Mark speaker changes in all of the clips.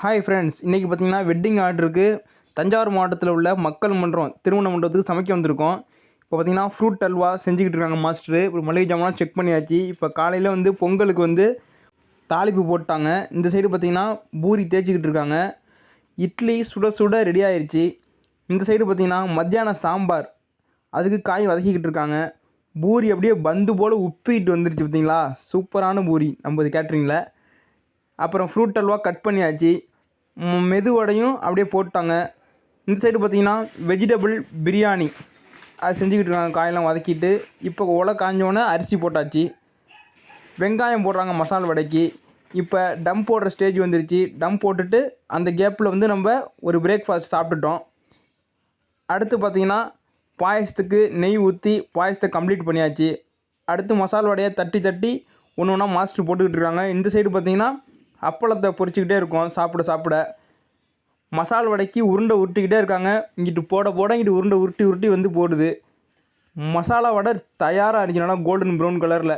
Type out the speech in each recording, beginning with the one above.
Speaker 1: Hi friends, இன்றைக்கி பார்த்தீங்கன்னா wedding ஆர்டருக்கு தஞ்சாவூர் மாவட்டத்தில் உள்ள மக்கள் மன்றம் திருமண மண்டபத்துக்கு சமைக்க வந்திருக்கோம். இப்போ பார்த்தீங்கன்னா ஃப்ரூட் அல்வா செஞ்சுக்கிட்டு இருக்காங்க மாஸ்டரு. இப்போ மளிகை ஜாமான்லாம் செக் பண்ணியாச்சு. இப்போ காலையில் பொங்கலுக்கு தாளிப்பு போட்டாங்க. இந்த சைடு பார்த்தீங்கன்னா பூரி தேய்ச்சிக்கிட்டு இருக்காங்க. இட்லி சுட சுட ரெடி ஆயிடுச்சு. இந்த சைடு பார்த்தீங்கன்னா மத்தியானம் சாம்பார், அதுக்கு காய் வதக்கிக்கிட்டு இருக்காங்க. பூரி அப்படியே பந்து போல் உப்பிட்டு வந்துருச்சு பார்த்தீங்களா, சூப்பரான பூரி நம்ம கேட்ரிங்கில். அப்புறம் ஃப்ரூட் அல்வா கட் பண்ணியாச்சு. மெதுவடையும் அப்படியே போட்டாங்க. இந்த சைடு பார்த்தீங்கன்னா வெஜிடபிள் பிரியாணி அது செஞ்சுக்கிட்டு இருக்காங்க. காயெல்லாம் வதக்கிட்டு இப்போ ஒலை காஞ்சோன்னே அரிசி போட்டாச்சு. வெங்காயம் போடுறாங்க மசால் வடைக்கு. இப்போ டம் போடுற ஸ்டேஜ் வந்துருச்சு. டம் போட்டுட்டு அந்த கேப்பில் நம்ம ஒரு பிரேக்ஃபாஸ்ட் சாப்பிட்டுட்டோம். அடுத்து பார்த்திங்கன்னா பாயசத்துக்கு நெய் ஊற்றி பாயசத்தை கம்ப்ளீட் பண்ணியாச்சு. அடுத்து மசால் வடையை தட்டி தட்டி ஒன்று ஒன்றா மாஸ்டர் போட்டுக்கிட்டு இருக்காங்க. இந்த சைடு பார்த்திங்கன்னா அப்பளத்தை பொரிச்சிக்கிட்டே இருக்கும். சாப்பிட மசால் வடைக்கு உருண்டை உருட்டிக்கிட்டே இருக்காங்க. இங்கிட்டு போட இங்கிட்டு உருண்டை உருட்டி போடுது. மசாலா வடை தயாராக இருக்குது, நல்லா கோல்டன் ப்ரௌன் கலரில்.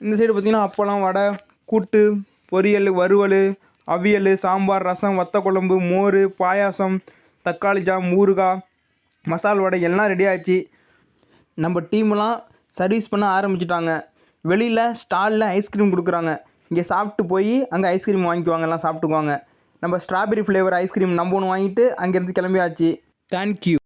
Speaker 1: இந்த சைடு பார்த்திங்கன்னா அப்பளம், வடை, கூட்டு, பொரியல், வறுவல், அவியல், சாம்பார், ரசம், வத்த குழம்பு, மோர், பாயாசம், தக்காளி ஜாம், ஊறுகாய், மசால் வடை எல்லாம் ரெடி ஆச்சு. நம்ம டீம்லாம் சர்வீஸ் பண்ண ஆரம்பிச்சிட்டாங்க. வெளியில் ஸ்டாலில் ஐஸ்கிரீம் கொடுக்குறாங்க. இங்கே சாப்பிட்டு போய் அங்கே ஐஸ்கிரீம் வாங்கிக்குவாங்க, எல்லாம் சாப்பிட்டுக்குவாங்க. நம்ம ஸ்ட்ராபெரி ஃப்ளேவர் ஐஸ்கிரீம் நம்ம ஒன்று வாங்கிட்டு அங்கேருந்து கிளம்பியாச்சு. தேங்க்யூ.